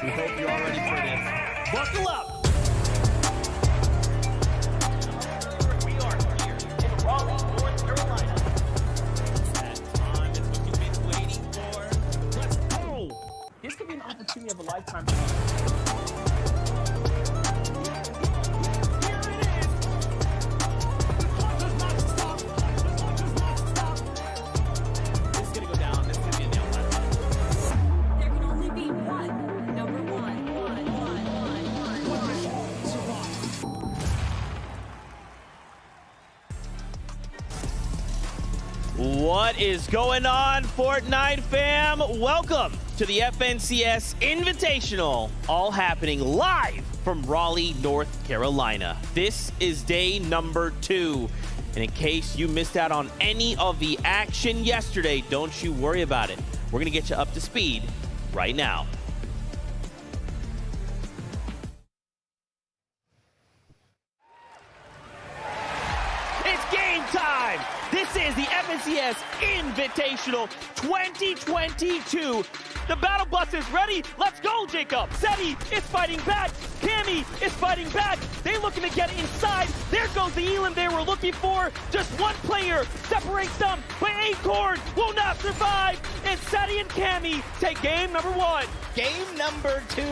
We hope you're all ready for this. Buckle up! We are here in Raleigh, North Carolina. It's that time that you've been waiting for. Let's go! This could be an opportunity of a lifetime. What is going on, Fortnite fam? Welcome to the FNCS Invitational, all happening live from Raleigh, North Carolina. This is day number 2. And in case you missed out on any of the action yesterday, don't you worry about it. We're gonna get you up to speed right now. It's game time! This is the FNCS Invitational 2022. The battle bus is ready. Let's go, Jacob. Seti is fighting back. Cammy is fighting back. They're looking to get inside. There goes the Elam they were looking for. Just one player separates them, but Acorn will not survive. And Seti and Cammy take game number 1. Game number 2.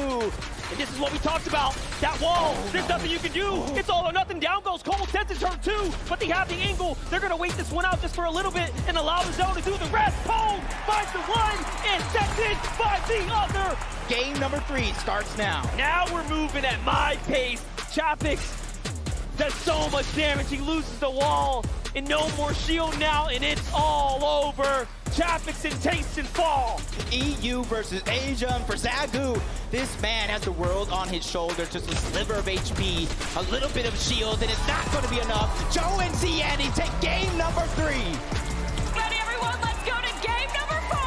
And this is what we talked about. That wall, there's nothing you can do. It's all or nothing. Down goes Cole. Senses her too, but they have the angle. They're gonna wait this one out just for a little bit and allow the zone to do the rest. Cole finds the one and Senses finds the other. Game number 3 starts now. Now we're moving at my pace. Chapix does so much damage. He loses the wall and no more shield now, and it's all over. Chapix and Taste and fall. EU versus Asia, and for Zagu, this man has the world on his shoulders, just a sliver of HP, a little bit of shield, and it's not going to be enough. Joe and Ziani take game number 3. Ready, everyone? Let's go to game number 4.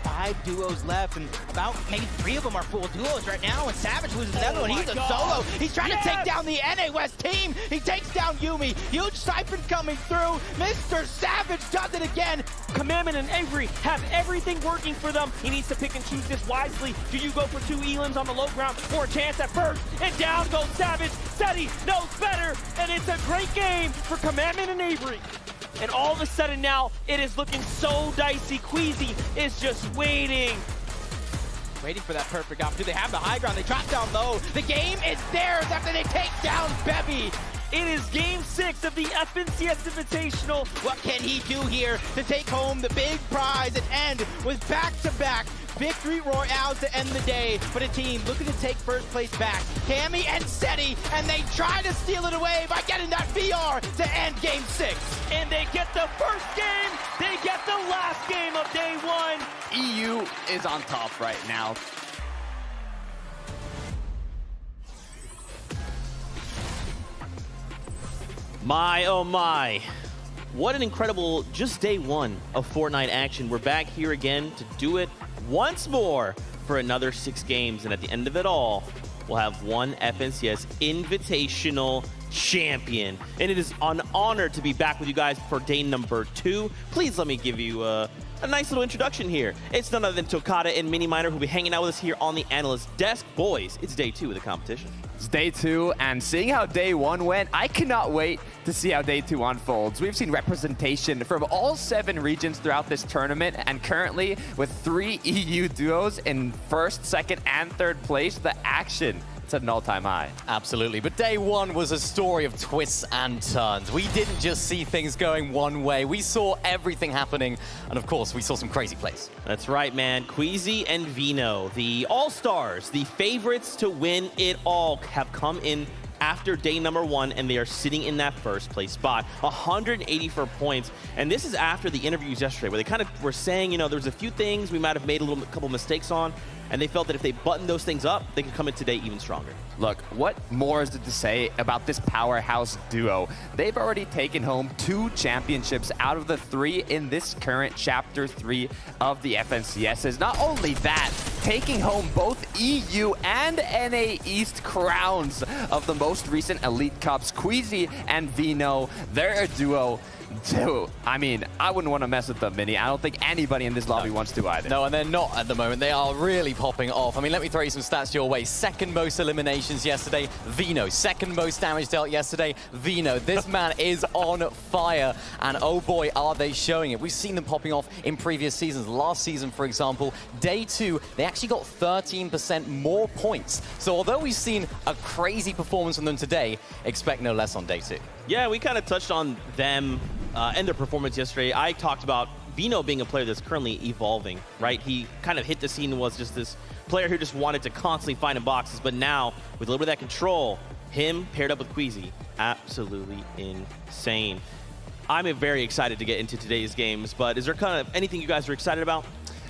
5 duos left, and about maybe 3 of them are full duos right now, and Savage loses another one. He's a solo. He's trying to take down the NA West team. He takes down Yumi. Huge siphon coming through. Mr. Savage does it again. Commandment and Avery have everything working for them. He needs to pick and choose this wisely. Do you go for 2 Elams on the low ground for a chance at first? And down goes Savage. Seti knows better, and it's a great game for Commandment and Avery. And all of a sudden now, it is looking so dicey. Queasy is just waiting. Waiting for that perfect opportunity. They have the high ground. They drop down low. The game is theirs after they take down Bevy. It is game 6 of the FNCS Invitational. What can he do here to take home the big prize and end with back-to-back victory royales to end the day for the team looking to take first place back? Cammy and Seti, and they try to steal it away by getting that VR to end game 6. And they get the first game, they get the last game of day 1. EU is on top right now. My, oh my. What an incredible just day 1 of Fortnite action. We're back here again to do it once more for another 6 games. And at the end of it all, we'll have one FNCS Invitational champion. And it is an honor to be back with you guys for day number 2. Please let me give you a nice little introduction here. It's none other than Tokata and Mini Miner who will be hanging out with us here on the analyst desk. Boys, it's day 2 of the competition. It's day 2, and seeing how day 1 went, I cannot wait to see how day 2 unfolds. We've seen representation from all 7 regions throughout this tournament, and currently with 3 EU duos in 1st, 2nd, and 3rd place, the action, it's at an all-time high. Absolutely, but day 1 was a story of twists and turns. We didn't just see things going one way, we saw everything happening, and of course, we saw some crazy plays. That's right, man. Queasy and Vino, the all-stars, the favorites to win it all, have come in after day number 1, and they are sitting in that first place spot. 184 points, and this is after the interviews yesterday, where they kind of were saying, you know, there's a few things we might have made a couple mistakes on, and they felt that if they button those things up, they could come in today even stronger. Look, what more is there to say about this powerhouse duo? They've already taken home 2 championships out of the 3 in this current Chapter 3 of the FNCSs. Not only that, taking home both EU and NA East crowns of the most recent Elite Cups. Queasy and Vino, they're a duo So, I mean, I wouldn't want to mess with them, Mini. I don't think anybody in this lobby wants to either. No, and they're not at the moment. They are really popping off. I mean, let me throw you some stats your way. Second most eliminations yesterday, Vino. Second most damage dealt yesterday, Vino. This man is on fire, and oh boy, are they showing it. We've seen them popping off in previous seasons. Last season, for example, day 2, they actually got 13% more points. So although we've seen a crazy performance from them today, expect no less on day 2. Yeah, we kind of touched on them and their performance yesterday. I talked about Vino being a player that's currently evolving, right? He kind of hit the scene and was just this player who just wanted to constantly find in boxes, but now, with a little bit of that control, him paired up with Queasy, absolutely insane. I'm very excited to get into today's games, but is there kind of anything you guys are excited about?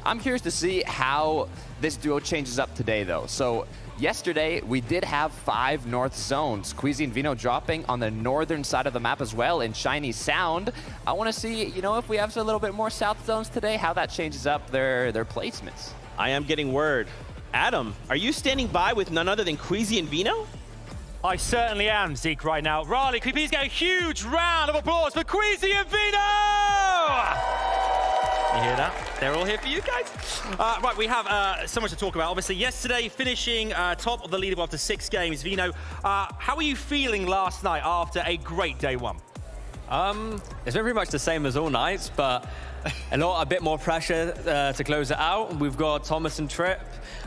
I'm curious to see how this duo changes up today, though. So yesterday, we did have 5 north zones. Queasy and Vino dropping on the northern side of the map as well in Shiny Sound. I want to see, you know, if we have a little bit more south zones today, how that changes up their placements. I am getting word. Adam, are you standing by with none other than Queasy and Vino? I certainly am, Zeke, right now. Riley, could you please get a huge round of applause for Queasy and Vino? You hear that? They're all here for you guys. Right, we have so much to talk about. Obviously, yesterday, finishing top of the leaderboard after 6 games. Vino, how are you feeling last night after a great day 1? It's been pretty much the same as all nights, but a bit more pressure to close it out. We've got Thomas and Trip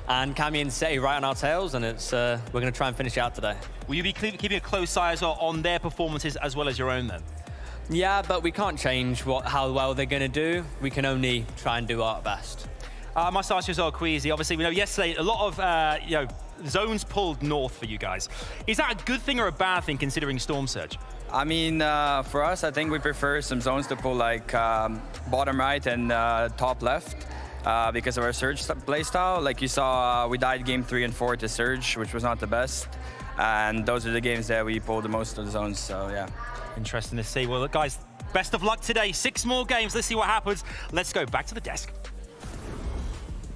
and Cammy and Seti right on our tails, and it's we're going to try and finish it out today. Will you be keeping a close eye as well on their performances as well as your own then? Yeah, but we can't change how well they're going to do. We can only try and do our best. I must ask you as well, Queasy. Obviously, we know yesterday a lot of zones pulled north for you guys. Is that a good thing or a bad thing considering Storm Surge? I mean, for us, I think we prefer some zones to pull like bottom right and top left because of our Surge playstyle. Like you saw, we died game 3 and 4 to Surge, which was not the best. And those are the games that we pulled the most of the zones, so yeah. Interesting to see. Well, look, guys, best of luck today. 6 more games. Let's see what happens. Let's go back to the desk.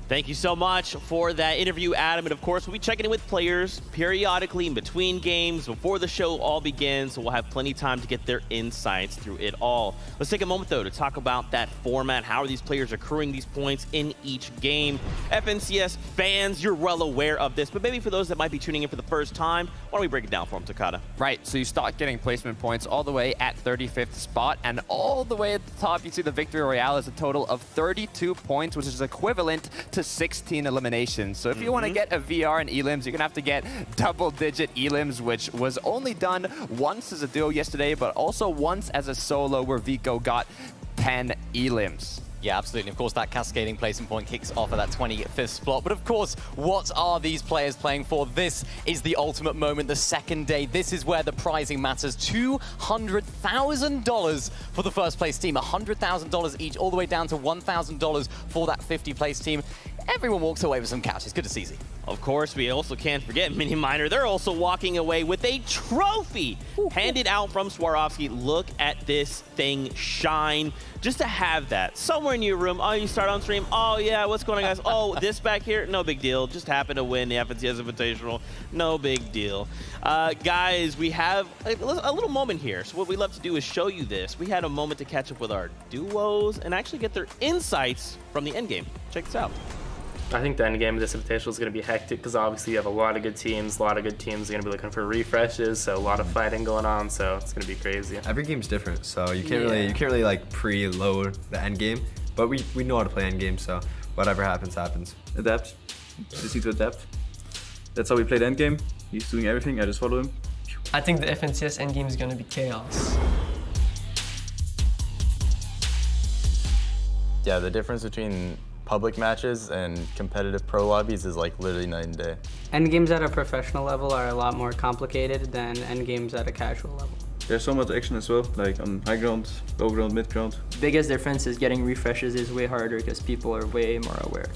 Thank you so much for that interview, Adam. And of course, we'll be checking in with players periodically in between games before the show all begins. So we'll have plenty of time to get their insights through it all. Let's take a moment, though, to talk about that format. How are these players accruing these points in each game? FNCS fans, you're well aware of this, but maybe for those that might be tuning in for the first time, why don't we break it down for them, Takada? Right, so you start getting placement points all the way at 35th spot, and all the way at the top, you see the Victory Royale is a total of 32 points, which is equivalent to 16 eliminations. So if you want to get a VR and elims, you're going to have to get double-digit elims, which was only done once as a duo yesterday, but also once as a solo where Vico got 10 elims. Yeah, absolutely. Of course, that cascading placement point kicks off at that 25th spot. But of course, what are these players playing for? This is the ultimate moment, the second day. This is where the prizing matters. $200,000 for the first place team. $100,000 each, all the way down to $1,000 for that 50 place team. Everyone walks away with some cash. It's good to see. Of course, we also can't forget Mini Miner. They're also walking away with a trophy handed out from Swarovski. Look at this thing shine. Just to have that somewhere in your room. Oh, you start on stream. Oh, yeah, what's going on, guys? Oh, this back here? No big deal. Just happened to win the FNCS Invitational. No big deal. Guys, we have a little moment here. So what we love to do is show you this. We had a moment to catch up with our duos and actually get their insights from the endgame. Check this out. I think the end game of this Invitational is going to be hectic because obviously you have a lot of good teams. A lot of good teams are going to be looking for refreshes, so a lot of fighting going on. So it's going to be crazy. Every game's different, so you can't really like preload the end game. But we know how to play end game, so whatever happens, happens. Adapt. Just need to adapt. That's how we play the end game. He's doing everything. I just follow him. I think the FNCS end game is going to be chaos. Yeah, the difference between public matches and competitive pro lobbies is like literally night and day. End games at a professional level are a lot more complicated than end games at a casual level. There's so much action as well, like on high ground, low ground, mid ground. Biggest difference is getting refreshes is way harder because people are way more aware.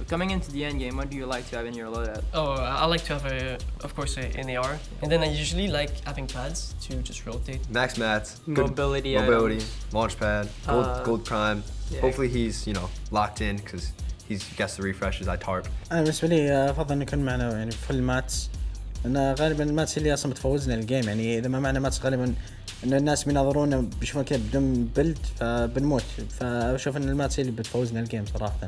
Coming into the end game, what do you like to have in your loadout? Oh, I like to have, of course, an AR. And then I usually like having pads to just rotate. Max mats, mobility, launch pad, gold prime. Yeah. Hopefully he's, locked in because he gets the refreshes. I tarp. أنا بالنسبة لي أفضل إنه يكون معنا يعني فل ماتس لأن غالبا الماتش اللي أصلا بتفوزنا الجيم يعني إذا ما معنا ماتش غالبا إن الناس بيناظرونا بيشوفون كيف بدون بلد فبنموت فأشوف إن الماتش اللي بتفوزنا الجيم صراحة.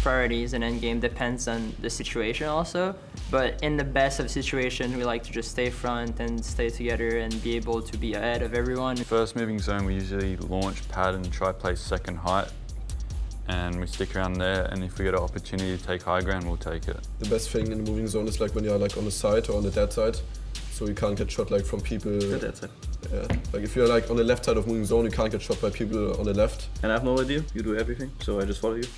Priorities in endgame depends on the situation also, but in the best of situations we like to just stay front and stay together and be able to be ahead of everyone. First moving zone we usually launch pad and try play second height, and we stick around there, and if we get an opportunity to take high ground we'll take it. The best thing in the moving zone is like when you're like on the side or on the dead side, so you can't get shot like from people. The dead side. Yeah, like if you're like on the left side of moving zone you can't get shot by people on the left. And I have no idea, you do everything, so I just follow you.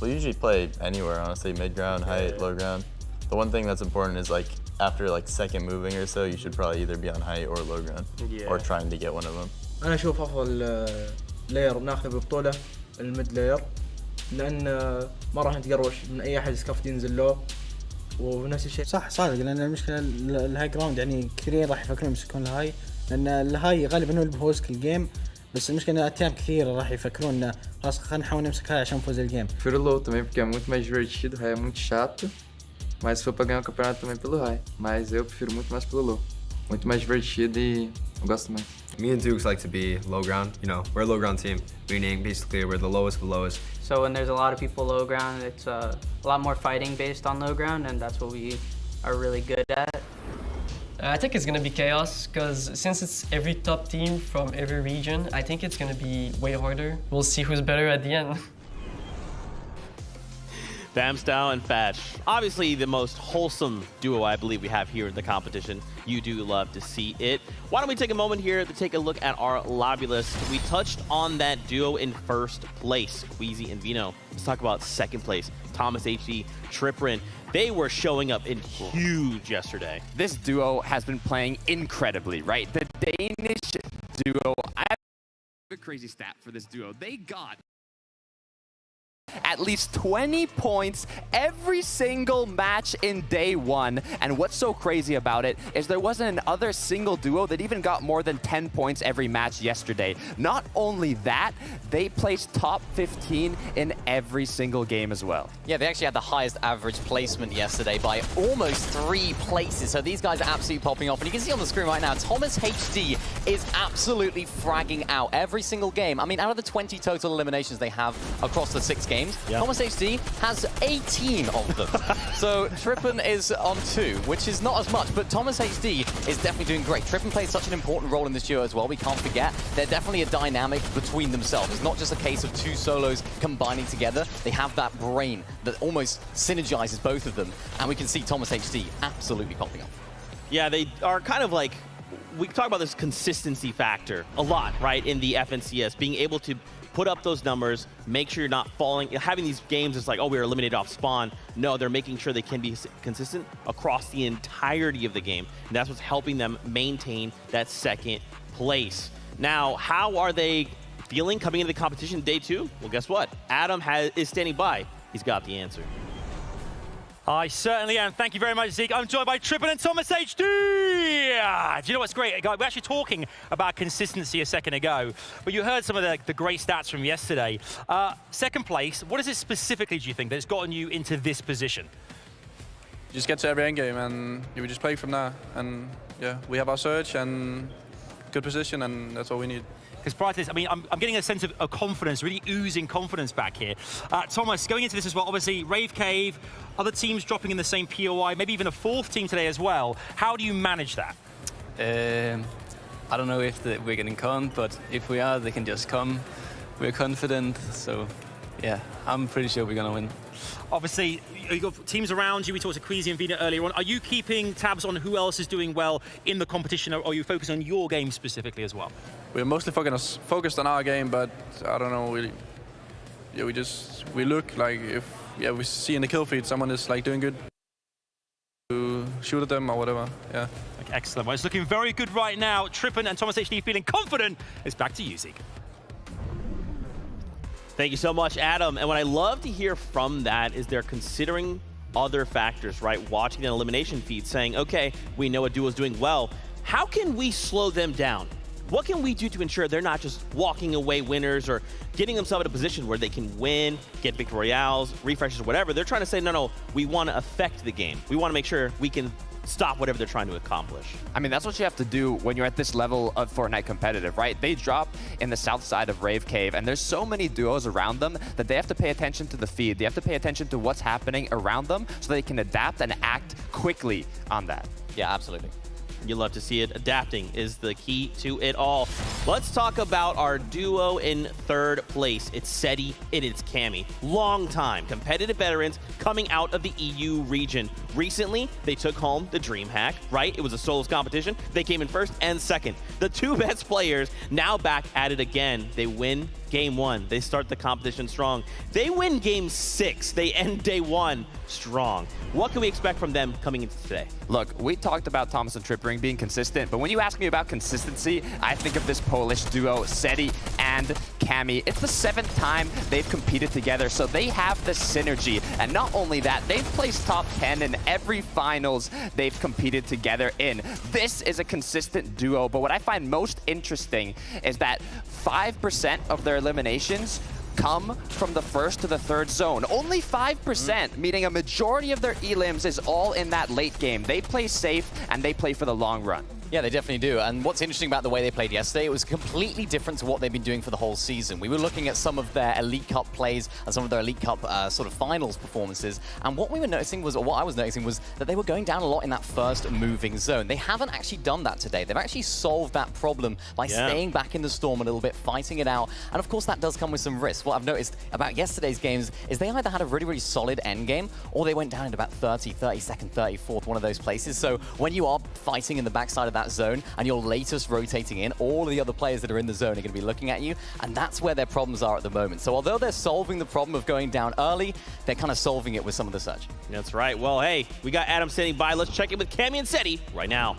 We usually play anywhere, honestly, mid-ground, height, low ground. The one thing that's important is like after like second moving or so, you should probably either be on height or low ground, or trying to get one of them. أنا أشوف أفضل لاير ناخذه ببطولة الميد لاير لأن ما راح نتقروش من أي أحد سكاف ينزل له ونفس الشيء. صح صادق لأن المشكلة الهاي جراوند يعني كثيرين راح يفكرون يمسكون الهاي لأن الهاي غالبا هو اللي بيفوز كل جيم بس المشكلة أتيام كثيرة راح يفكرون خلاص خلينا نحاول نمسك هاي عشان نفوز الجيم. Prefiro low também porque é muito mais divertido, high é muito chato, mas se for pra ganhar o campeonato também pelo high, mas eu prefiro muito mais pelo low, muito mais divertido e eu gosto mais. Me and Dukes like to be low ground, you know, we're a low ground team, meaning basically we're the lowest of the lowest. So when there's a lot of people low ground, it's a lot more fighting based on low ground, and that's what we are really good at. I think it's going to be chaos because since it's every top team from every region, I think it's going to be way harder. We'll see who's better at the end. Bamstyle and Fatch. Obviously the most wholesome duo I believe we have here in the competition. You do love to see it. Why don't we take a moment here to take a look at our lobby list. We touched on that duo in first place, Queasy and Vino. Let's talk about second place, Thomas HD, Triprin. They were showing up in huge yesterday. This duo has been playing incredibly, right? The Danish duo, I have a crazy stat for this duo. They got at least 20 points every single match in day one. And what's so crazy about it is there wasn't another single duo that even got more than 10 points every match yesterday. Not only that, they placed top 15 in every single game as well. Yeah, they actually had the highest average placement yesterday by almost 3 places. So these guys are absolutely popping off. And you can see on the screen right now, Thomas HD is absolutely fragging out every single game. I mean, out of the 20 total eliminations they have across the 6 games, Thomas HD has 18 of them. So Trippin is on 2, which is not as much, but Thomas HD is definitely doing great. Trippin plays such an important role in this duo as well, we can't forget. They're definitely a dynamic between themselves. It's not just a case of 2 solos combining together. They have that brain that almost synergizes both of them, and we can see Thomas HD absolutely popping up. Yeah, they are kind of like, we talk about this consistency factor a lot, right, in the FNCS, being able to put up those numbers, make sure you're not falling. Having these games, it's like, oh, we were eliminated off spawn. No, they're making sure they can be consistent across the entirety of the game. And that's what's helping them maintain that second place. Now, how are they feeling coming into the competition day 2? Well, guess what? Adam is standing by. He's got the answer. I certainly am. Thank you very much, Zeke. I'm joined by Trippin and Thomas HD. Do you know what's great? We're actually talking about consistency a second ago, but you heard some of the great stats from yesterday. Second place, what is it specifically, do you think, that's gotten you into this position? You just get to every end game and you just play from there. And yeah, we have our surge and good position, and that's all we need. Because prior to this, I mean, I'm getting a sense of confidence, really oozing confidence back here. Thomas, going into this as well, obviously, Rave Cave, other teams dropping in the same POI, maybe even a 4th team today as well. How do you manage that? I don't know if we're getting conned, but if we are, they can just come. We're confident, so yeah, I'm pretty sure we're going to win. Obviously, you've got teams around you. We talked to Queasy and Vina earlier on. Are you keeping tabs on who else is doing well in the competition, or are you focused on your game specifically as well? We're mostly focused on our game, but I don't know, we look like if we see in the kill feed someone is like doing good, to shoot at them or whatever. Yeah. Okay, excellent. Well, it's looking very good right now. Trippin and Thomas HD feeling confident. It's back to you, Zeke. Thank you so much, Adam. And what I love to hear from that is they're considering other factors, right? Watching an elimination feed, saying, okay, we know a duo's doing well. How can we slow them down? What can we do to ensure they're not just walking away winners or getting themselves in a position where they can win, get victory royales, refreshes, or whatever? They're trying to say, no, we want to affect the game. We want to make sure we can stop whatever they're trying to accomplish. I mean, that's what you have to do when you're at this level of Fortnite competitive, right? They drop in the south side of Rave Cave, and there's so many duos around them that they have to pay attention to the feed. They have to pay attention to what's happening around them so they can adapt and act quickly on that. Yeah, absolutely. You love to see it. Adapting is the key to it all. Let's talk about our duo in third place. It's Seti and it's Cammy. Long time competitive veterans coming out of the EU region. Recently, they took home the DreamHack, right? It was a solos competition. They came in first and second. The two best players now back at it again. They win game 1. They start the competition strong. They win game 6. They end day 1 strong. What can we expect from them coming into today? Look, we talked about Thomas and Trippering being consistent, but when you ask me about consistency, I think of this Polish duo, Seti and Cammy. It's the 7th time they've competed together, so they have the synergy. And not only that, they've placed top 10 in every finals they've competed together in. This is a consistent duo, but what I find most interesting is that 5% of their eliminations come from the first to the third zone. Only 5%, meaning a majority of their elims is all in that late game. They play safe and they play for the long run. Yeah, they definitely do. And what's interesting about the way they played yesterday, it was completely different to what they've been doing for the whole season. We were looking at some of their Elite Cup plays and some of their Elite Cup sort of finals performances. And what we were noticing was, or what I was noticing was that they were going down a lot in that first moving zone. They haven't actually done that today. They've actually solved that problem by staying back in the storm a little bit, fighting it out. And of course, that does come with some risks. What I've noticed about yesterday's games is they either had a really, really solid end game or they went down in about 32nd, 34th, one of those places. So when you are fighting in the backside of that zone and you're latest rotating in, all of the other players that are in the zone are going to be looking at you, and that's where their problems are at the moment. So although they're solving the problem of going down early, they're kind of solving it with some of the search. That's right. Well, hey, we got Adam standing by. Let's check in with Cammy and Seti right now.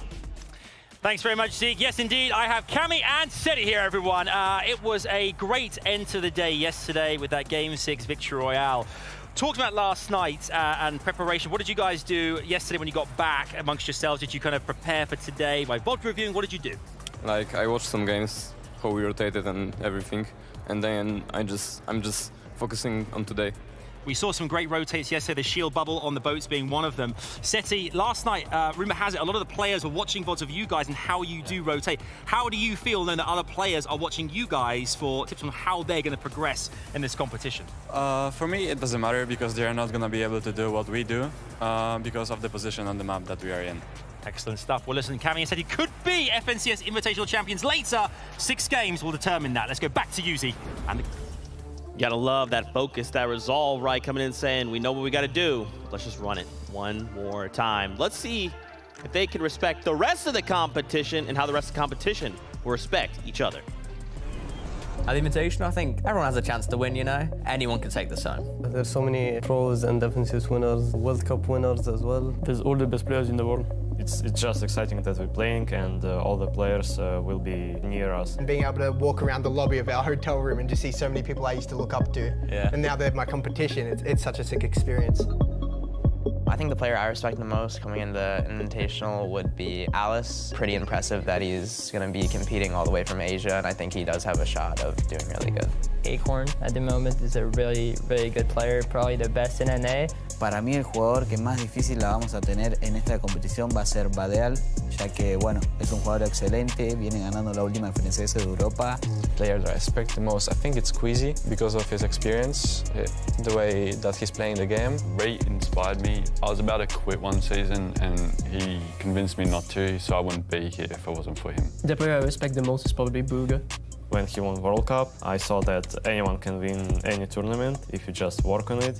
Thanks very much, Zeke. Yes, indeed, I have Cammy and Seti here, everyone. It was a great end to the day yesterday with that Game 6 Victory Royale. Talked about last night and preparation. What did you guys do yesterday when you got back amongst yourselves? Did you kind of prepare for today by VOD reviewing? What did you do? Like, I watched some games, how we rotated and everything, and then I'm just focusing on today. We saw some great rotates yesterday, the shield bubble on the boats being one of them. Seti, last night, rumor has it, a lot of the players were watching VODs of you guys and how you do rotate. How do you feel knowing that other players are watching you guys for tips on how they're going to progress in this competition? For me, it doesn't matter because they're not going to be able to do what we do because of the position on the map that we are in. Excellent stuff. Well, listen, Cammy and Seti could be FNCS Invitational champions later. 6 games will determine that. Let's go back to you, Zeke. And you gotta love that focus, that resolve, right? Coming in saying, we know what we gotta do. Let's just run it one more time. Let's see if they can respect the rest of the competition and how the rest of the competition will respect each other. At the Invitational, I think everyone has a chance to win, you know? Anyone can take the zone. There's so many pros and FNCS winners, World Cup winners as well. There's all the best players in the world. It's just exciting that we're playing and all the players will be near us. And being able to walk around the lobby of our hotel room and just see so many people I used to look up to. Yeah. And now they're my competition. It's such a sick experience. I think the player I respect the most coming in the Invitational would be Alice. Pretty impressive that he's going to be competing all the way from Asia, and I think he does have a shot of doing really good. Acorn at the moment is a really good player, probably the best in NA. Para mí el jugador que más difícil la vamos a tener en esta competición va a ser Badeal, ya que bueno, es un jugador excelente, viene ganando la última FNCS de Europa. Player that I respect the most, I think it's Queasy because of his experience, the way that he's playing the game. Ray inspired me. I was about to quit one season and he convinced me not to, so I wouldn't be here if it wasn't for him. The player I respect the most is probably Booga. When he won World Cup, I saw that anyone can win any tournament if you just work on it.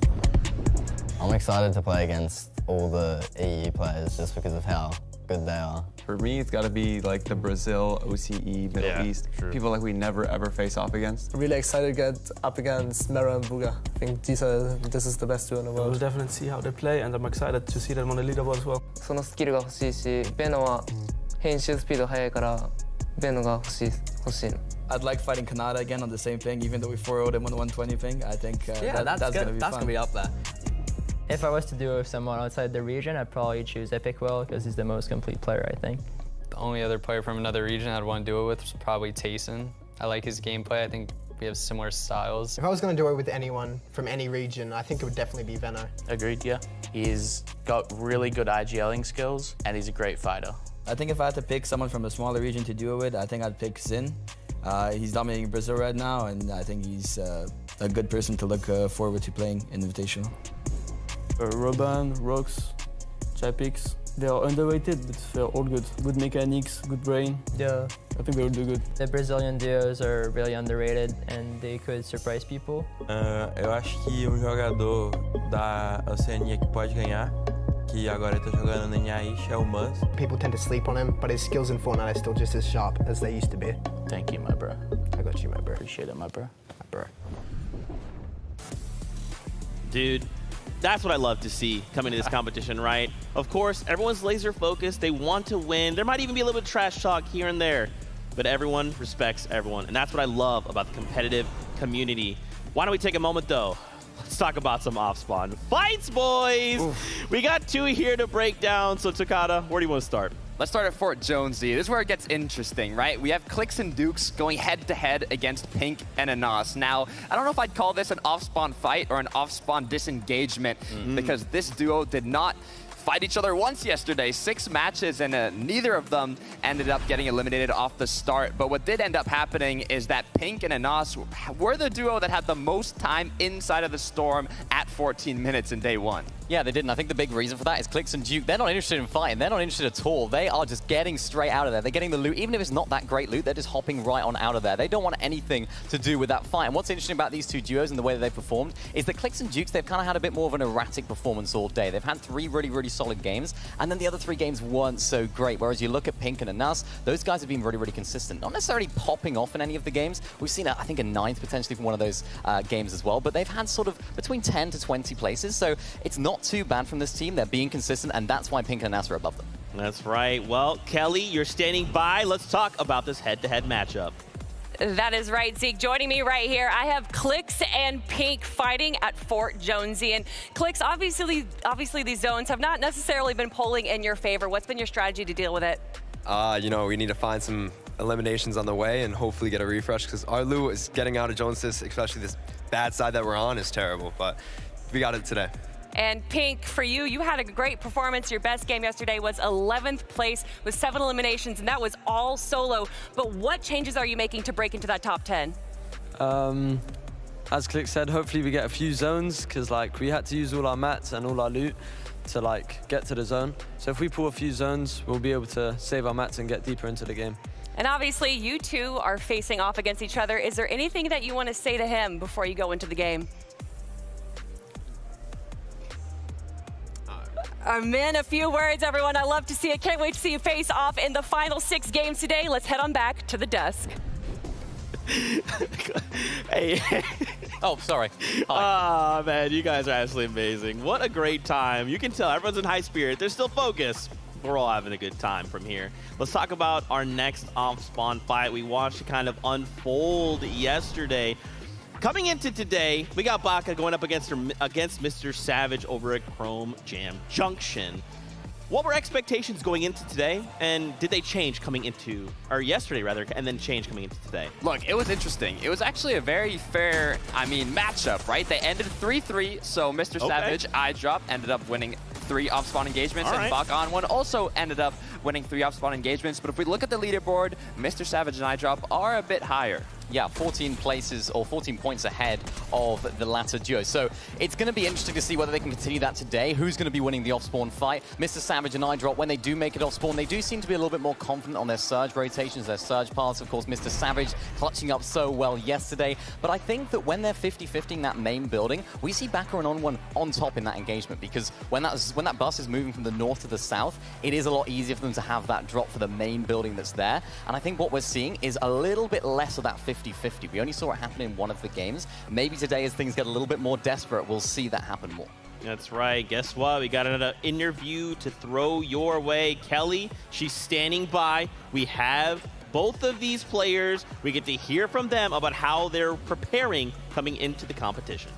I'm excited to play against all the EU players just because of how good they are. For me, it's got to be like the Brazil, OCE, Middle East, people like we never ever face off against. Really excited to get up against Mera and Booga. I think this is the best duo in the world. We'll definitely see how they play, and I'm excited to see them on the leaderboard as well. そのスキルが欲しいし、ベノは編集スピード速いからベノが欲しいの。I'd like fighting Kanada again on the same thing, even though we 4-0'd him on the 120 ping. I think that's going to be fun. That's going to be up there. If I was to do it with someone outside the region, I'd probably choose Epic Well because he's the most complete player, I think. The only other player from another region I'd want to do it with was probably Tayson. I like his gameplay. I think we have similar styles. If I was going to do it with anyone from any region, I think it would definitely be Venno. Agreed, yeah. He's got really good IGLing skills, and he's a great fighter. I think if I had to pick someone from a smaller region to do it with, I think I'd pick Zin. He's dominating Brazil right now, and I think he's a good person to look forward to playing in Invitational. Robin, Rox, Chapix, they are underrated, but they're all good. Good mechanics, good brain. Yeah. I think they will do good. The Brazilian duos are really underrated and they could surprise people. Eu acho que jogador da Oceania que pode ganhar, que agora tá jogando na Nyaish, é o Muzz. People tend to sleep on him, but his skills in Fortnite are still just as sharp as they used to be. Thank you, my bro. I got you, my bro. Appreciate it, my bro. My bro. Dude, that's what I love to see coming to this competition, right? Of course, everyone's laser focused. They want to win. There might even be a little bit of trash talk here and there, but everyone respects everyone. And that's what I love about the competitive community. Why don't we take a moment, though? Let's talk about some off-spawn fights, boys. Oof. We got two here to break down. So, Takada, where do you want to start? Let's start at Fort Jonesy. This is where it gets interesting, right? We have Clix and Dukes going head-to-head against Pink and Anas. Now, I don't know if I'd call this an off-spawn fight or an off-spawn disengagement, because this duo did not fight each other once yesterday. 6 matches, and neither of them ended up getting eliminated off the start. But what did end up happening is that Pink and Anas were the duo that had the most time inside of the storm at 14 minutes in day 1. Yeah, they did, and I think the big reason for that is Clix and Duke, they're not interested in fighting. They're not interested at all. They are just getting straight out of there. They're getting the loot. Even if it's not that great loot, they're just hopping right on out of there. They don't want anything to do with that fight. And what's interesting about these two duos and the way that they performed is that Clix and Dukes, they've kind of had a bit more of an erratic performance all day. They've had 3 really, really solid games, and then the other 3 games weren't so great. Whereas you look at Pink and Anas, those guys have been really, really consistent. Not necessarily popping off in any of the games. We've seen, I think, a 9th potentially from one of those games as well, but they've had sort of between 10 to 20 places, so it's not too bad from this team. They're being consistent, and that's why Pink and Anas are above them. That's right. Well, Kelly, you're standing by. Let's talk about this head-to-head matchup. That is right, Zeke. Joining me right here, I have Clix and Pink fighting at Fort Jonesy. And Clix, obviously these zones have not necessarily been polling in your favor. What's been your strategy to deal with it? You know, we need to find some eliminations on the way and hopefully get a refresh, because our loot is getting out of Joneses, especially this bad side that we're on is terrible, but we got it today. And Pink, for you, you had a great performance. Your best game yesterday was 11th place with 7 eliminations, and that was all solo. But what changes are you making to break into that top 10? As Click said, hopefully we get a few zones, because like we had to use all our mats and all our loot to like get to the zone. So if we pull a few zones, we'll be able to save our mats and get deeper into the game. And obviously, you two are facing off against each other. Is there anything that you want to say to him before you go into the game? Man, a few words, everyone. I love to see it. Can't wait to see you face off in the final 6 games today. Let's head on back to the desk. Hey. Oh, sorry. Ah, man, you guys are absolutely amazing. What a great time. You can tell everyone's in high spirit. They're still focused. We're all having a good time from here. Let's talk about our next off-spawn fight. We watched it kind of unfold yesterday. Coming into today, we got Baka going up against Mr. Savage over at Chrome Jam Junction. What were expectations going into today, and did they change coming into, or yesterday rather, and then change coming into today? Look, it was interesting. It was actually a very fair, matchup, right? They ended 3-3, so Mr. Savage, iDrop, ended up winning 3 off-spawn engagements, and Baka on one also ended up winning 3 off-spawn engagements. But if we look at the leaderboard, Mr. Savage and iDrop are a bit higher. Yeah, 14 places or 14 points ahead of the latter duo. So it's going to be interesting to see whether they can continue that today. Who's going to be winning the off-spawn fight? Mr. Savage and iDrop, when they do make it off-spawn, they do seem to be a little bit more confident on their surge rotations, their surge paths. Of course, Mr. Savage clutching up so well yesterday. But I think that when they're 50-50 in that main building, we see Baka and On1 on top in that engagement, because when that bus is moving from the north to the south, it is a lot easier for them to have that drop for the main building that's there. And I think what we're seeing is a little bit less of that 50-50. We only saw it happen in one of the games. Maybe today, as things get a little bit more desperate, we'll see that happen more. That's right. Guess what? We got another interview to throw your way. Kelly, she's standing by. We have both of these players. We get to hear from them about how they're preparing coming into the competition.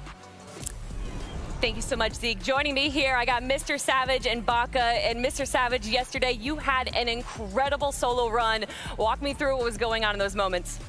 Thank you so much, Zeke. Joining me here, I got Mr. Savage and Baka. And Mr. Savage, yesterday you had an incredible solo run. Walk me through what was going on in those moments.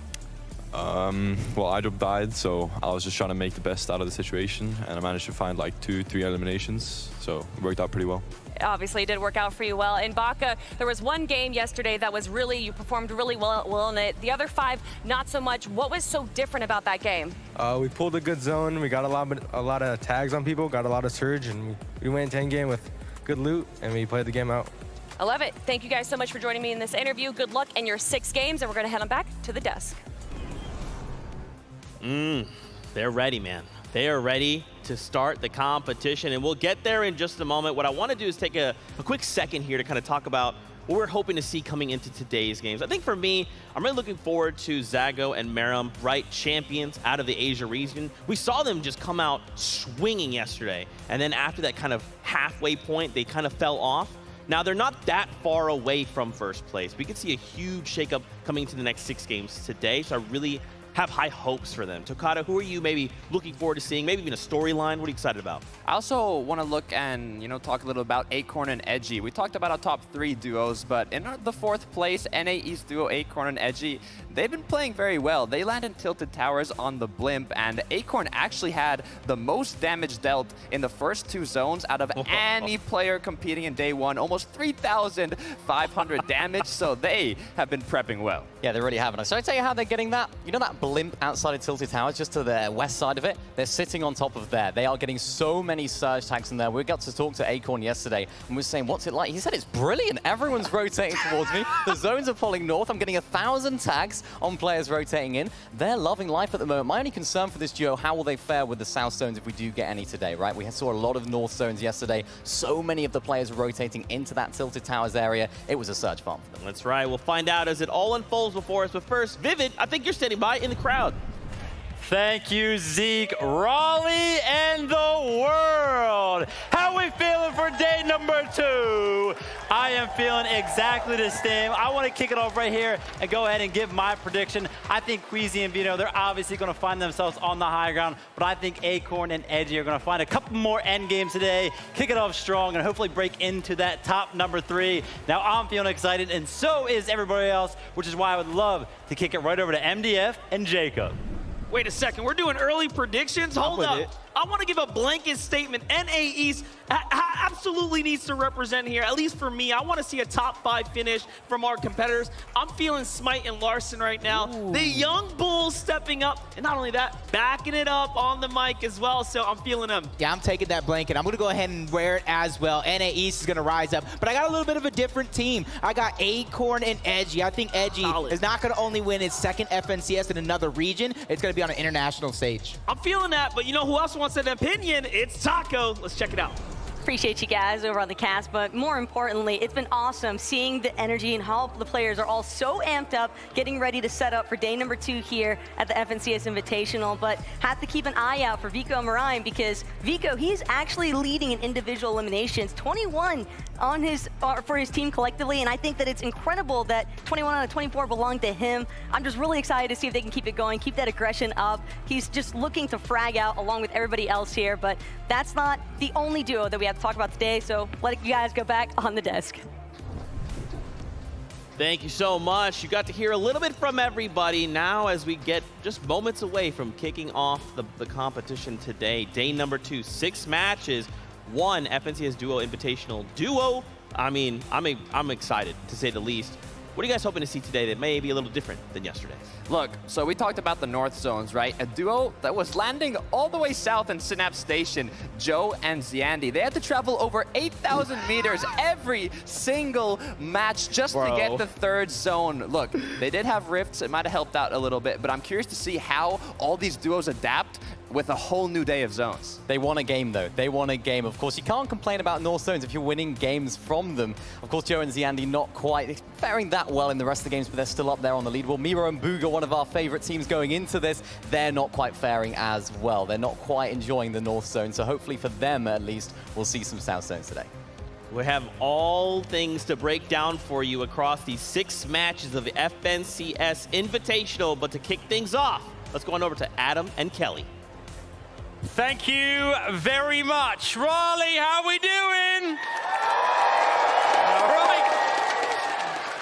Well, Idrop died, so I was just trying to make the best out of the situation, and I managed to find like 2-3 eliminations, so it worked out pretty well. Obviously, it did work out for you well. And Baka, there was one game yesterday that was really, you performed really well in it. The other 5, not so much. What was so different about that game? We pulled a good zone. We got a lot of tags on people, got a lot of surge, and we went 10 game with good loot, and we played the game out. I love it. Thank you guys so much for joining me in this interview. Good luck in your 6 games, and we're going to head on back to the desk. They're ready, man. They are ready to start the competition, and we'll get there in just a moment. What I want to do is take a quick second here to kind of talk about what we're hoping to see coming into today's games. I think for me, I'm really looking forward to Zago and Meram, right, champions out of the Asia region. We saw them just come out swinging yesterday, and then after that kind of halfway point, they kind of fell off. Now, they're not that far away from first place. We could see a huge shakeup coming into the next 6 games today, so I really have high hopes for them. Tokata, who are you maybe looking forward to seeing? Maybe even a storyline? What are you excited about? I also want to look and, talk a little about Acorn and Edgy. We talked about our top 3 duos, but in the 4th place, NA East duo Acorn and Edgy, they've been playing very well. They landed Tilted Towers on the Blimp, and Acorn actually had the most damage dealt in the first 2 zones out of any player competing in day 1, almost 3,500 damage, so they have been prepping well. Yeah, they really haven't. So I tell you how they're getting that. You know that Blimp outside of Tilted Towers, just to the west side of it? They're sitting on top of there. They are getting so many surge tags in there. We got to talk to Acorn yesterday, and we were saying, what's it like? He said it's brilliant. Everyone's rotating towards me. The zones are pulling north. I'm getting 1,000 tags on players rotating in. They're loving life at the moment. My only concern for this duo, how will they fare with the south zones if we do get any today, right? We saw a lot of north zones yesterday. So many of the players rotating into that Tilted Towers area. It was a surge farm for them. That's right. We'll find out as it all unfolds before us. But first, Vivid, I think you're standing by in the crowd. Thank you, Zeke. Raleigh and the world. How are we feeling for day number 2? I am feeling exactly the same. I want to kick it off right here and go ahead and give my prediction. I think Queasy and Vino, they're obviously going to find themselves on the high ground, but I think Acorn and Edgy are going to find a couple more end games today, kick it off strong, and hopefully break into that top number 3. Now, I'm feeling excited, and so is everybody else, which is why I would love to kick it right over to MDF and Jacob. Wait a second, we're doing early predictions? Hold up. I want to give a blanket statement. NA East absolutely needs to represent here, at least for me. I want to see a top 5 finish from our competitors. I'm feeling Smite and Larson right now. Ooh. The young bulls stepping up, and not only that, backing it up on the mic as well, so I'm feeling them. Yeah, I'm taking that blanket. I'm going to go ahead and wear it as well. NA East is going to rise up, but I got a little bit of a different team. I got Acorn and Edgy. I think Edgy is not going to only win his 2nd FNCS in another region. It's going to be on an international stage. I'm feeling that, but you know who else wants an opinion? It's Taco. Let's check it out. Appreciate you guys over on the cast, but more importantly, it's been awesome seeing the energy and how the players are all so amped up, getting ready to set up for day number 2 here at the FNCS Invitational. But have to keep an eye out for Vico and Marine, because Vico, he's actually leading in individual eliminations, 21 on his for his team collectively, and I think that it's incredible that 21 out of 24 belong to him. I'm just really excited to see if they can keep it going, keep that aggression up. He's just looking to frag out along with everybody else here, but that's not the only duo that we have to talk about today, so let you guys go back on the desk. Thank you so much. You got to hear a little bit from everybody. Now, as we get just moments away from kicking off the competition today, day number 2, 6 matches, 1 FNCS Duo Invitational Duo. I mean, I'm excited, to say the least. What are you guys hoping to see today that may be a little different than yesterday? Look, so we talked about the north zones, right? A duo that was landing all the way south in Synapse Station, Joe and Ziandi. They had to travel over 8,000 meters every single match just to get the 3rd zone. Look, they did have rifts. It might have helped out a little bit, but I'm curious to see how all these duos adapt with a whole new day of zones. They won a game, though. They won a game. Of course, you can't complain about North Zones if you're winning games from them. Of course, Joe and Ziandi not quite faring that well in the rest of the games, but they're still up there on the lead. Well, Miro and Booga, one of our favorite teams going into this, they're not quite faring as well. They're not quite enjoying the North Zone, so hopefully for them, at least, we'll see some South Zones today. We have all things to break down for you across these 6 matches of the FNCS Invitational, but to kick things off, let's go on over to Adam and Kelly. Thank you very much. Raleigh, how we doing? All right.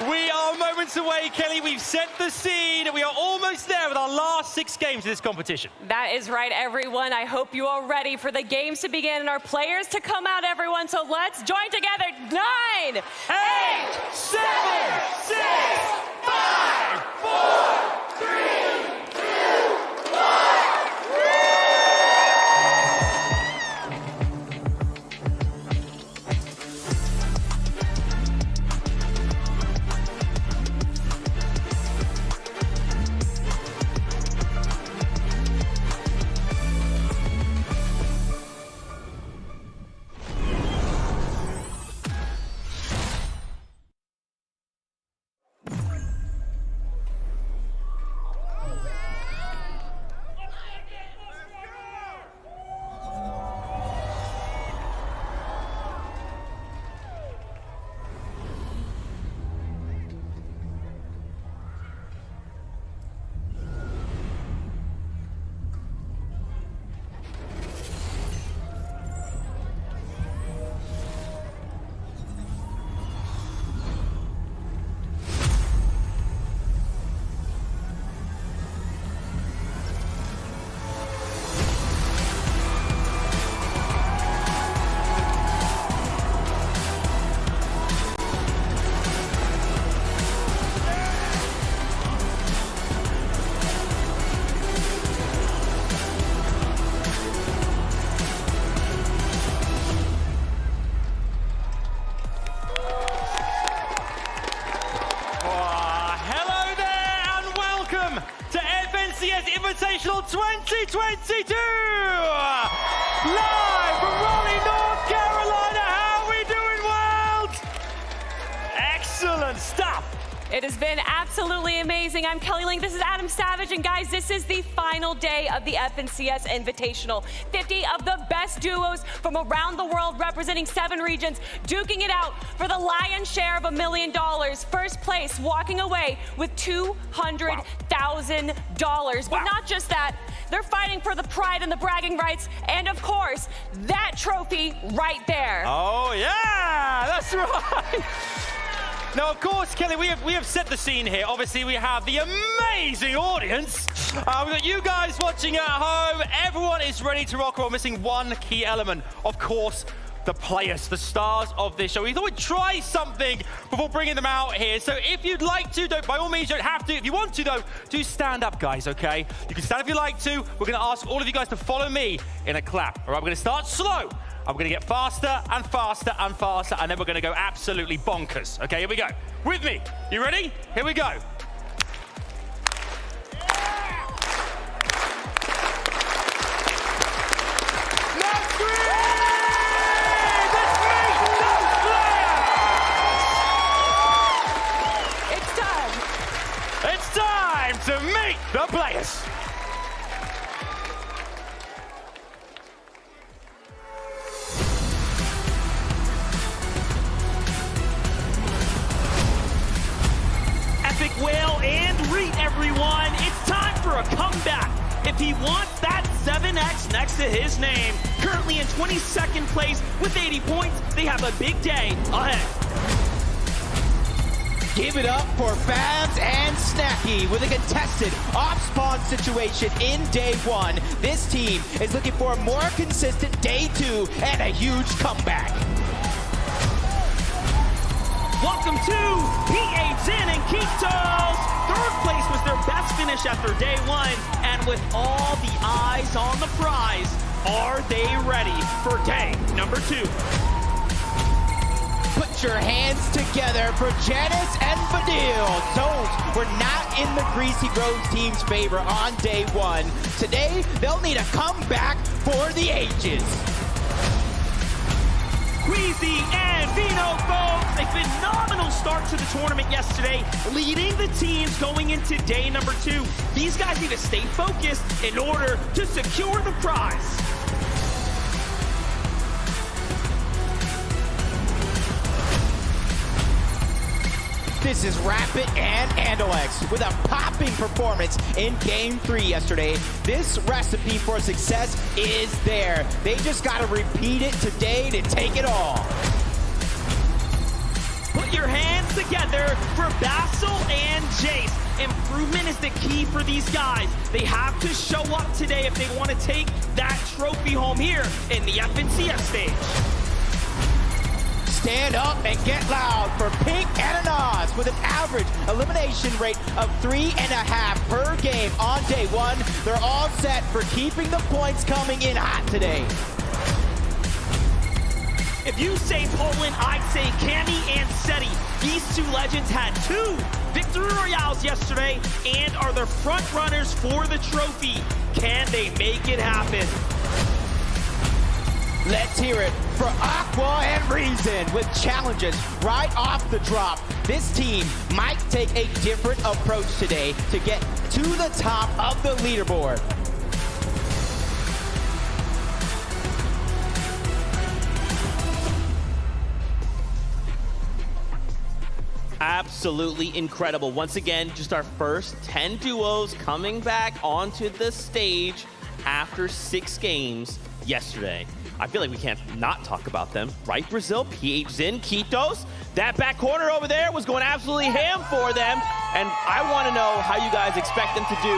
We are moments away, Kelly. We've set the scene. We are almost there with our last 6 games of this competition. That is right, everyone. I hope you are ready for the games to begin and our players to come out, everyone. So let's join together. 9, 8, 7, 6, 5, 4, 3, 2, 1. Invitational 2022! Live from Raleigh, North Carolina. How are we doing, world? Excellent stuff. It has been absolutely amazing. I'm Kelly Ling, this is Adam Savage, and guys, this is the final day of the FNCS Invitational. 50 of the best duos from around the world representing 7 regions, duking it out for the lion's share of $1 million. First place, walking away with $200,000. But not just that, they're fighting for the pride and the bragging rights, and of course, that trophy right there. Oh yeah, that's right. Now, of course, Kelly, we have set the scene here. Obviously, we have the amazing audience. We've got you guys watching at home. Everyone is ready to rock. We're missing one key element. Of course, the players, the stars of this show. We thought we'd try something before bringing them out here. So if you'd like to, by all means, you don't have to. If you want to, though, do stand up, guys, okay? You can stand if you like to. We're going to ask all of you guys to follow me in a clap. All right, we're going to start slow. I'm going to get faster and faster and faster, and then we're going to go absolutely bonkers. Okay, here we go. With me. You ready? Here we go. It's time to meet the players. Epic whale and read, everyone. It's time for a comeback. If he wants that 7X next to his name, currently in 22nd place with 80 points, they have a big day ahead. Give it up for Babs and Snacky with a contested off-spawn situation in day 1. This team is looking for a more consistent day 2 and a huge comeback. Welcome to PA Zin and Kitos. 3rd place was their best finish after day 1, and with all the eyes on the prize, are they ready for day number 2? Put your hands together for Janice and Fadil. Zones were not in the Greasy Rose team's favor on day 1. Today, they'll need a comeback for the ages. Queasy and Vino, folks, a phenomenal start to the tournament yesterday, leading the teams going into day number 2. These guys need to stay focused in order to secure the prize. This is Rapid and Andalex with a popping performance in Game 3 yesterday. This recipe for success is there. They just got to repeat it today to take it all. Put your hands together for Basil and Jace. Improvement is the key for these guys. They have to show up today if they want to take that trophy home here in the FNCS stage. Stand up and get loud for Pink and Anaz with an average elimination rate of 3.5 per game on day 1. They're all set for keeping the points coming in hot today. If you say Poland, I say Cammy and Seti. These two legends had 2 victory royales yesterday and are the front runners for the trophy. Can they make it happen? Let's hear it for Aqua and Reason with challenges right off the drop. This team might take a different approach today to get to the top of the leaderboard. Absolutely incredible. Once again, just our first 10 duos coming back onto the stage after 6 games yesterday. I feel like we can't not talk about them, right, Brazil? PH Zin, Kitos. That back corner over there was going absolutely ham for them, and I want to know how you guys expect them to do.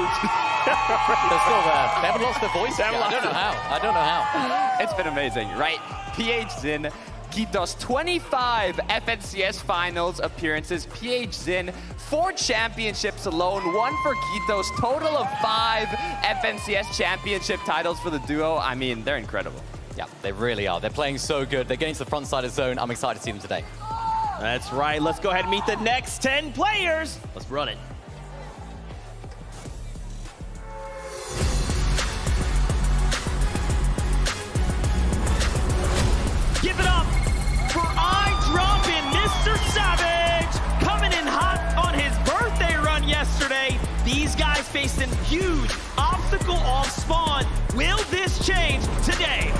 They're still there. They haven't lost their voice. I don't know how. I don't know how. It's been amazing, right? PH Zin, Kitos, 25 FNCS finals appearances. PH Zin, 4 championships alone, 1 for Kitos, total of 5 FNCS championship titles for the duo. I mean, they're incredible. Yeah, they really are. They're playing so good. They're getting to the front side of the zone. I'm excited to see them today. That's right. Let's go ahead and meet the next 10 players. Let's run it. Give it up for iDrop and Mr. Savage, coming in hot on his birthday run yesterday. These guys faced a huge obstacle off spawn. Will this change today?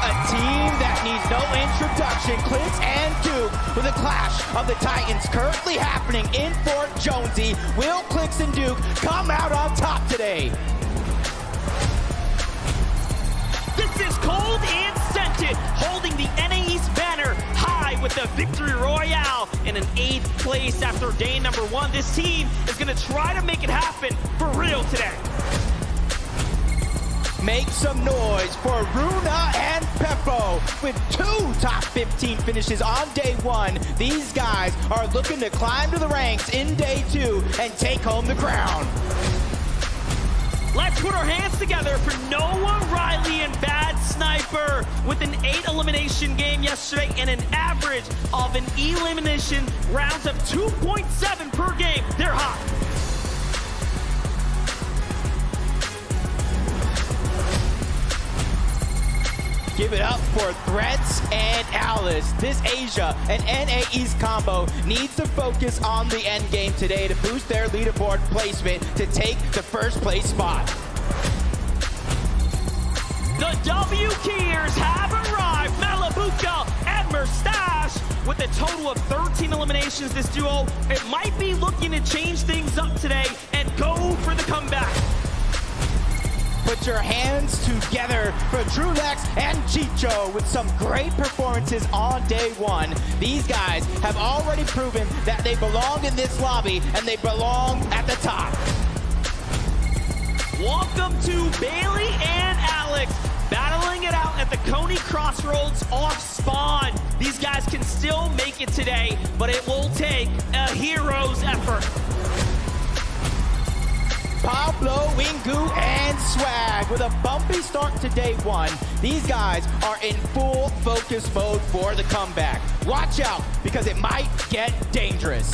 A team that needs no introduction, Clix and Duke with a clash of the Titans currently happening in Fort Jonesy. Will Clix and Duke come out on top today? This is Cold and Scented, holding the NA East banner high with the Victory Royale in an 8th place after day number 1. This team is going to try to make it happen for real today. Make some noise for Runa and Peppo with 2 top 15 finishes on day 1. These guys are looking to climb to the ranks in day 2 and take home the crown. Let's put our hands together for Noah Riley and Bad Sniper with an 8 elimination game yesterday and an average of an elimination rounds of 2.7 per game. They're hot. Give it up for Threats and Alice. This Asia and NA East combo needs to focus on the end game today to boost their leaderboard placement to take the first place spot. The W Keyers have arrived. Malabuka and Merstash with a total of 13 eliminations. This duo, it might be looking to change things up today and go for the comeback. Put your hands together for Trulex and Chicho with some great performances on day 1. These guys have already proven that they belong in this lobby and they belong at the top. Welcome to Bailey and Alex, battling it out at the Coney Crossroads off spawn. These guys can still make it today, but it will take a hero's effort. Pablo, Wingu, and Swag with a bumpy start to day 1. These guys are in full focus mode for the comeback. Watch out, because it might get dangerous.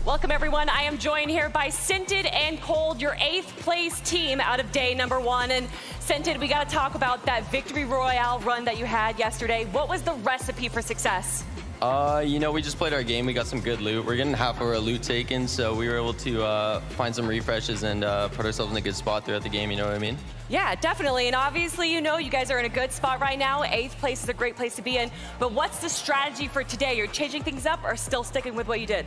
Welcome, everyone. I am joined here by Scented and Cold, your 8th place team out of day number 1. And Scented, we got to talk about that Victory Royale run that you had yesterday. What was the recipe for success? You know, we just played our game. We got some good loot. We're getting half of our loot taken, so we were able to find some refreshes and put ourselves in a good spot throughout the game, you know what I mean? Yeah, definitely. And obviously, you know, you guys are in a good spot right now. 8th place is a great place to be in. But what's the strategy for today? You're changing things up or still sticking with what you did?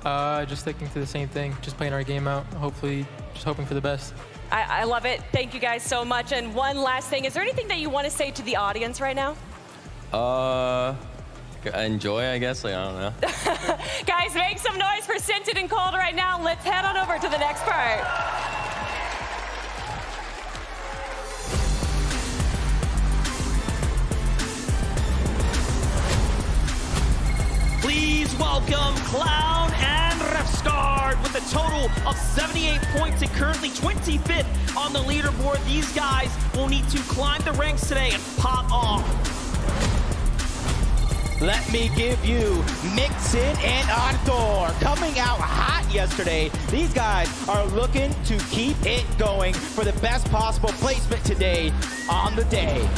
Just sticking to the same thing, just playing our game out, hopefully just hoping for the best. I love it. Thank you guys so much. And one last thing, is there anything that you want to say to the audience right now? Enjoy, I guess. Like, I don't know. Guys, make some noise for Sinton and Calder right now. Let's head on over to the next part. Please welcome Clown and Refscard with a total of 78 points and currently 25th on the leaderboard. These guys will need to climb the ranks today and pop off. Let me give you Mixin and Ardor coming out hot yesterday. These guys are looking to keep it going for the best possible placement today on the day.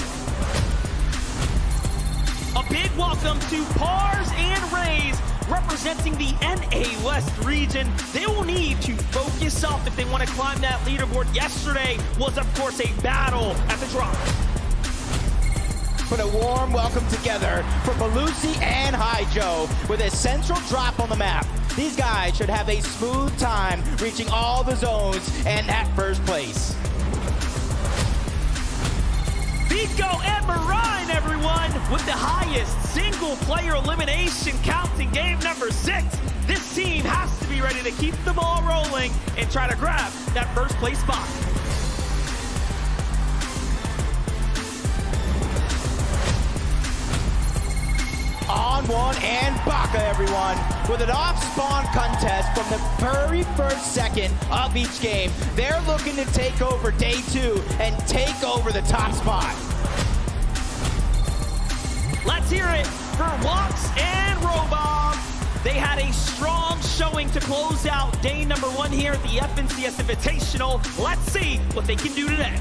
A big welcome to Pars and Rays representing the NA West region. They will need to focus up if they want to climb that leaderboard. Yesterday was, of course, a battle at the drop. Put a warm welcome together for Belusi and Hijo with a central drop on the map. These guys should have a smooth time reaching all the zones and that first place. Vico and Marine, everyone, with the highest single-player elimination count in game number 6. This team has to be ready to keep the ball rolling and try to grab that first place spot. On one and Baka, everyone, with an off-spawn contest from the very first second of each game. They're looking to take over day 2 and take over the top spot. Let's hear it for Walks and Robob. They had a strong showing to close out day number 1 here at the FNCS Invitational. Let's see what they can do today.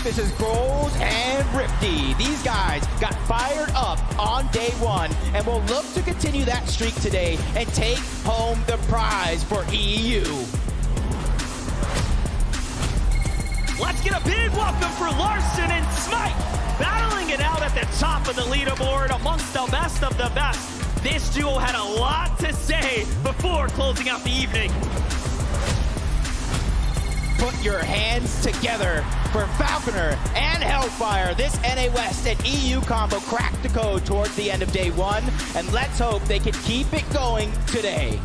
This is Groles and Rifty. These guys got fired up on day 1 and will look to continue that streak today and take home the prize for EU. Let's get a big welcome for Larson and Smite, battling it out at the top of the leaderboard amongst the best of the best. This duo had a lot to say before closing out the evening. Put your hands together for Falconer and Hellfire. This NA West and EU combo cracked the code towards the end of day 1, and let's hope they can keep it going today.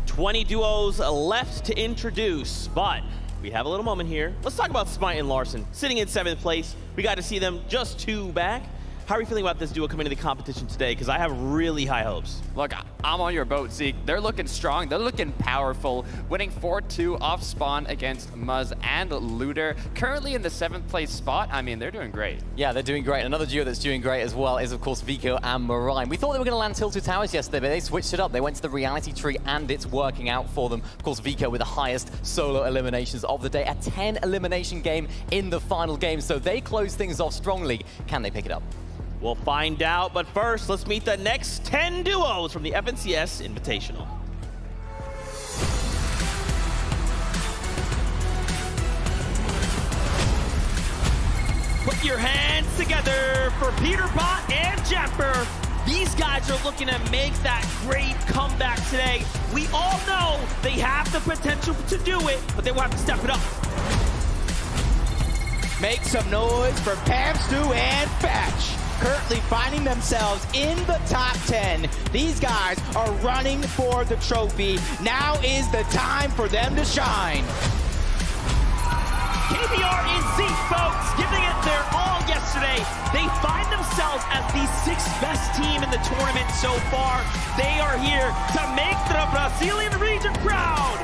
$20 duos left to introduce, but we have a little moment here. Let's talk about Smite and Larson. Sitting in 7th place, we got to see them just 2 back. How are you feeling about this duo coming into the competition today? Because I have really high hopes. Look, I'm on your boat, Zeke. They're looking strong. They're looking powerful. Winning 4-2 off spawn against Muzz and Looter. Currently in the 7th place spot. I mean, they're doing great. Yeah, they're doing great. Another duo that's doing great as well is, of course, Vico and Marine. We thought they were going to land Tilted Towers yesterday, but they switched it up. They went to the reality tree, and it's working out for them. Of course, Vico with the highest solo eliminations of the day. A 10 elimination game in the final game, so they close things off strongly. Can they pick it up? We'll find out, but first, let's meet the next 10 duos from the FNCS Invitational. Put your hands together for Peterbot and Jumper. These guys are looking to make that great comeback today. We all know they have the potential to do it, but they will have to step it up. Make some noise for Pam Stu and Fatch. Currently finding themselves in the top 10. These guys are running for the trophy. Now is the time for them to shine. KBR in seat, folks, giving it their all yesterday. They find themselves as the 6th best team in the tournament so far. They are here to make the Brazilian region proud.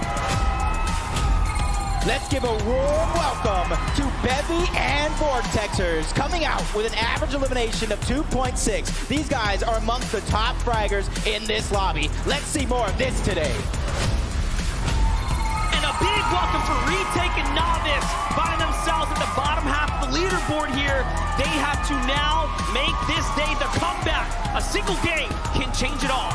Let's give a warm welcome to Bevy and Vortexers, coming out with an average elimination of 2.6. These guys are amongst the top fraggers in this lobby. Let's see more of this today. And a big welcome for Retake and Novice, finding themselves at the bottom half of the leaderboard here. They have to now make this day the comeback. A single game can change it all.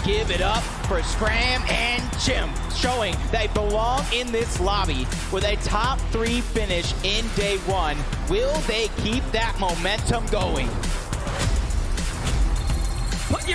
Give it up for Scram and Jim, showing they belong in this lobby with a top 3 finish in day 1. Will they keep that momentum going?